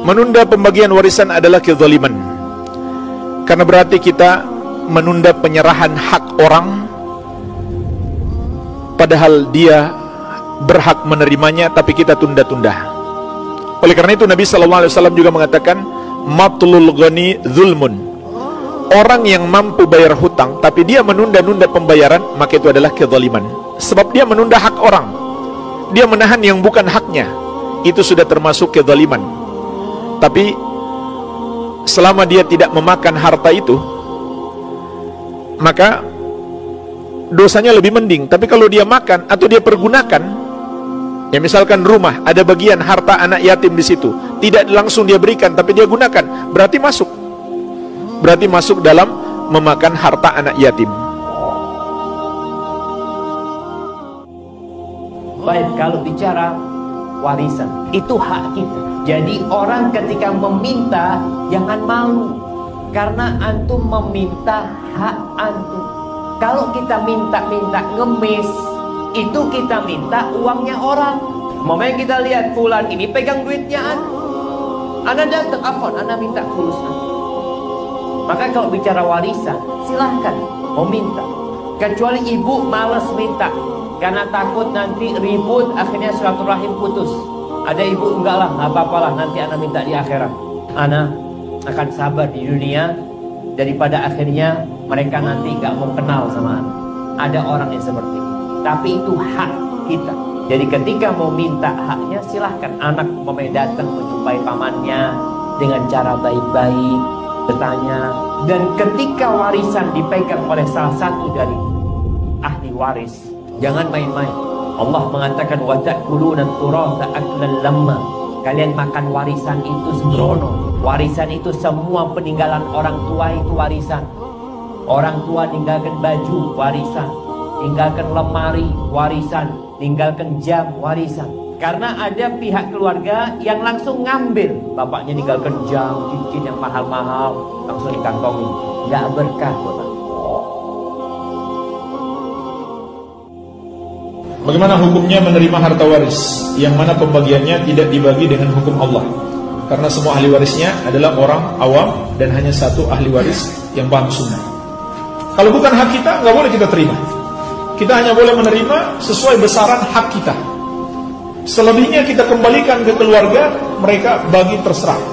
menunda pembagian warisan adalah kezaliman, karena berarti kita menunda penyerahan hak orang padahal dia berhak menerimanya, tapi kita tunda-tunda. Oleh karena itu Nabi SAW juga mengatakan, matlul ghani zulmun. Orang yang mampu bayar hutang tapi dia menunda-nunda pembayaran, maka itu adalah kezaliman. Sebab dia menunda hak orang, dia menahan yang bukan haknya, itu sudah termasuk kezaliman. Tapi selama dia tidak memakan harta itu, maka dosanya lebih mending. Tapi kalau dia makan atau dia pergunakan, ya misalkan rumah ada bagian harta anak yatim di situ, tidak langsung dia berikan tapi dia gunakan, berarti masuk dalam memakan harta anak yatim. Baik, kalau bicara warisan, itu hak kita. Jadi orang ketika meminta, jangan malu, karena antum meminta hak antum. Kalau kita minta-minta ngemis, itu kita minta uangnya orang. Momennya kita lihat fulan ini pegang duitnya Anda datang, afwan, Anda minta fulusnya. Maka kalau bicara warisan, silahkan mau minta. Kecuali ibu malas minta, karena takut nanti ribut, akhirnya silaturahim putus. Ada ibu, enggak lah, nggak apa-apalah, nanti Anda minta di akhirat. Anda akan sabar di dunia, daripada akhirnya mereka nanti nggak mau kenal sama Anda. Ada orang yang seperti itu. Tapi itu hak kita. Jadi ketika mau minta haknya, silahkan. Anak mau datang menjumpai pamannya dengan cara baik-baik, bertanya. Dan ketika warisan dipegang oleh salah satu dari ahli waris, jangan main-main. Allah mengatakan, wa ta'kuluna turatha aklan lamma. Kalian makan warisan itu sembrono. Warisan itu semua peninggalan orang tua, itu warisan. Orang tua ninggalkan baju, warisan. Tinggalkan lemari, warisan. Tinggalkan jam, warisan. Karena ada pihak keluarga yang langsung ngambil. Bapaknya ninggalkan jam, cincin yang mahal-mahal, langsung dikantongin. Nggak berkah buat. Bagaimana hukumnya menerima harta waris yang mana pembagiannya tidak dibagi dengan hukum Allah? Karena semua ahli warisnya adalah orang awam dan hanya satu ahli waris yang paham sunnah. Kalau bukan hak kita, nggak boleh kita terima. Kita hanya boleh menerima sesuai besaran hak kita. Selebihnya kita kembalikan ke keluarga, mereka bagi terserah.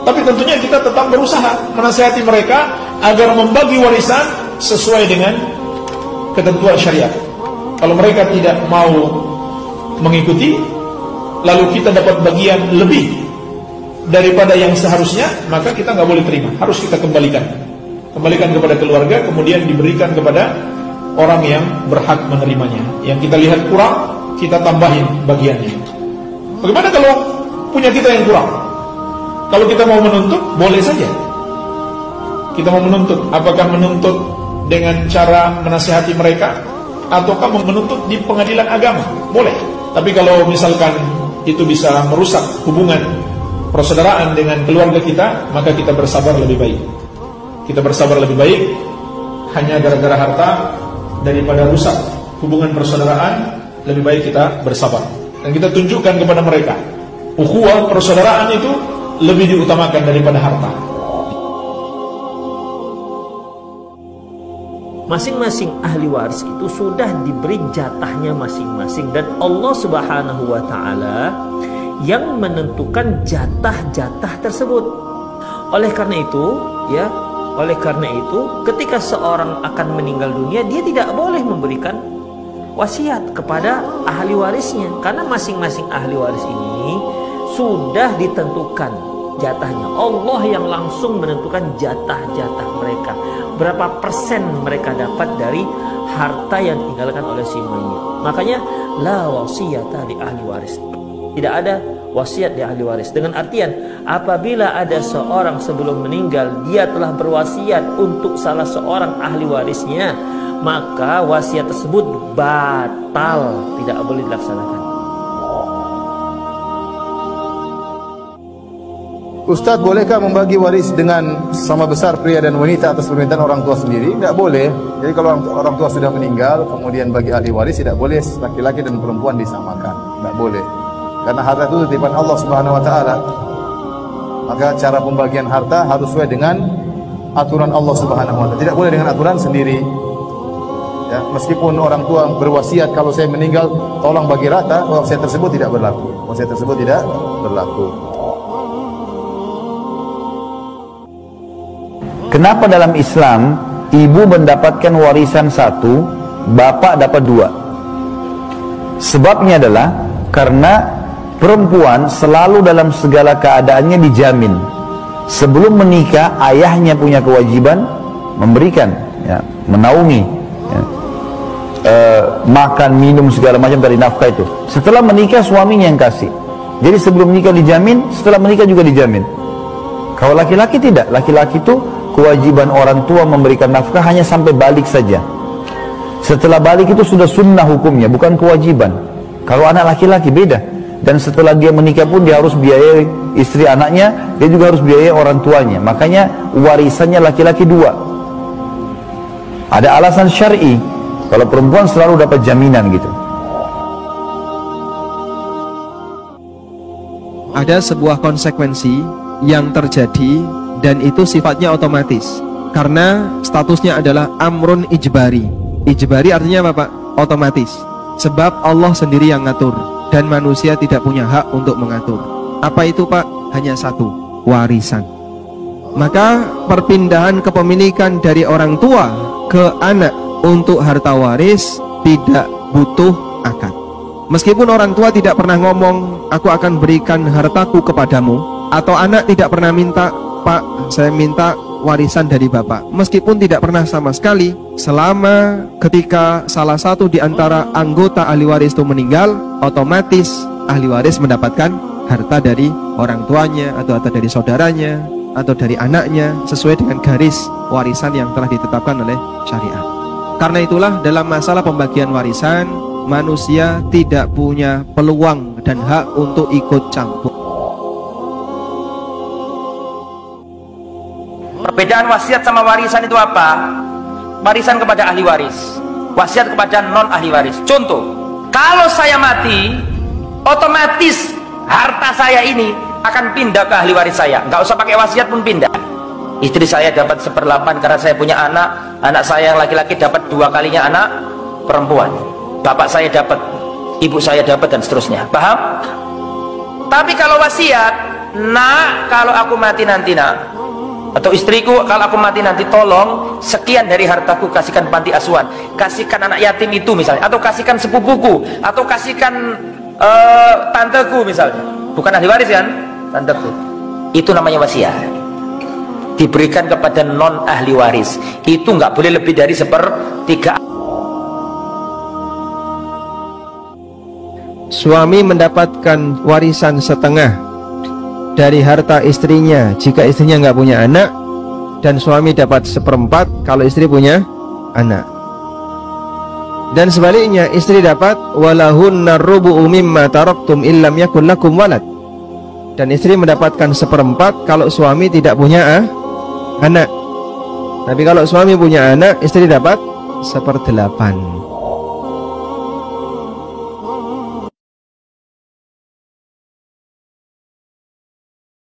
Tapi tentunya kita tetap berusaha menasihati mereka agar membagi warisan sesuai dengan ketentuan syariat. Kalau mereka tidak mau mengikuti, lalu kita dapat bagian lebih daripada yang seharusnya, maka kita nggak boleh terima, harus kita kembalikan kepada keluarga, kemudian diberikan kepada orang yang berhak menerimanya. Yang kita lihat kurang, kita tambahin bagiannya. Bagaimana kalau punya kita yang kurang? Kalau kita mau menuntut, boleh saja. Kita mau menuntut, apakah menuntut dengan cara menasihati mereka, ataukah menuntut di pengadilan agama? Boleh. Tapi kalau misalkan itu bisa merusak hubungan persaudaraan dengan keluarga kita, maka kita bersabar lebih baik. Kita bersabar lebih baik hanya gara-gara harta daripada rusak hubungan persaudaraan. Lebih baik kita bersabar dan kita tunjukkan kepada mereka, ukhuwah persaudaraan itu lebih diutamakan daripada harta. Masing-masing ahli waris itu sudah diberi jatahnya masing-masing, dan Allah Subhanahu wa Ta'ala yang menentukan jatah-jatah tersebut. Oleh karena itu, ketika seorang akan meninggal dunia, dia tidak boleh memberikan wasiat kepada ahli warisnya, karena masing-masing ahli waris ini sudah ditentukan jatahnya. Allah yang langsung menentukan jatah-jatah mereka, berapa persen mereka dapat dari harta yang ditinggalkan oleh si mayit. Makanya la wasiyata di ahli waris. Tidak ada wasiat di ahli waris, dengan artian apabila ada seorang sebelum meninggal dia telah berwasiat untuk salah seorang ahli warisnya, maka wasiat tersebut batal, tidak boleh dilaksanakan. Ustadz, bolehkah membagi waris dengan sama besar pria dan wanita atas permintaan orang tua sendiri? Tidak boleh. Jadi kalau orang tua sudah meninggal, kemudian bagi ahli waris, tidak boleh laki-laki dan perempuan disamakan. Tidak boleh. Karena harta itu titipan Allah Subhanahu wa Ta'ala. Maka cara pembagian harta harus sesuai dengan aturan Allah Subhanahu wa taala. Tidak boleh dengan aturan sendiri. Ya, meskipun orang tua berwasiat kalau saya meninggal tolong bagi rata, wasiat tersebut tidak berlaku. Wasiat tersebut tidak berlaku. Kenapa dalam Islam ibu mendapatkan warisan 1, bapak dapat 2? Sebabnya adalah karena perempuan selalu dalam segala keadaannya dijamin. Sebelum menikah ayahnya punya kewajiban memberikan, ya, menaungi, ya, makan, minum, segala macam dari nafkah itu. Setelah menikah suaminya yang kasih. Jadi sebelum menikah dijamin, setelah menikah juga dijamin. Kalau laki-laki tidak, laki-laki itu kewajiban orang tua memberikan nafkah hanya sampai balik saja. Setelah balik itu sudah sunnah hukumnya, bukan kewajiban. Kalau anak laki-laki beda. Dan setelah dia menikah pun dia harus biayai istri anaknya, dia juga harus biayai orang tuanya. Makanya warisannya laki-laki 2. Ada alasan syar'i. Kalau perempuan selalu dapat jaminan gitu. Ada sebuah konsekuensi yang terjadi dan itu sifatnya otomatis. Karena statusnya adalah amrun ijbari. Ijbari artinya apa, Pak? Otomatis. Sebab Allah sendiri yang ngatur dan manusia tidak punya hak untuk mengatur. Apa itu, Pak? Hanya 1, warisan. Maka perpindahan kepemilikan dari orang tua ke anak untuk harta waris tidak butuh akad. Meskipun orang tua tidak pernah ngomong aku akan berikan hartaku kepadamu, atau anak tidak pernah minta, Pak saya minta warisan dari bapak, meskipun tidak pernah sama sekali, selama ketika salah satu di antara anggota ahli waris itu meninggal, otomatis ahli waris mendapatkan harta dari orang tuanya atau dari saudaranya atau dari anaknya sesuai dengan garis warisan yang telah ditetapkan oleh syariat. Karena itulah dalam masalah pembagian warisan, manusia tidak punya peluang dan hak untuk ikut campur. Perbedaan wasiat sama warisan itu apa? Warisan kepada ahli waris, wasiat kepada non ahli waris. Contoh, kalau saya mati, otomatis harta saya ini akan pindah ke ahli waris saya. Nggak usah pakai wasiat pun pindah. Istri saya dapat 1/8 karena saya punya anak. Anak saya yang laki-laki dapat 2 kalinya anak perempuan. Bapak saya dapat, ibu saya dapat, dan seterusnya. Paham? Tapi kalau wasiat, nak kalau aku mati nanti nak, atau istriku kalau aku mati nanti tolong sekian dari hartaku kasihkan panti asuhan, kasihkan anak yatim itu misalnya, atau kasihkan sepupuku, atau kasihkan tanteku misalnya, bukan ahli waris kan, tanteku, itu namanya wasiat, diberikan kepada non ahli waris. Itu nggak boleh lebih dari 1/3. Suami mendapatkan warisan setengah dari harta istrinya jika istrinya nggak punya anak, dan suami dapat 1/4 kalau istri punya anak. Dan sebaliknya, istri dapat walahunna rubu'u mimma taraktum illam yakul lakum walad, dan istri mendapatkan 1/4 kalau suami tidak punya anak. Tapi kalau suami punya anak, istri dapat 1/8.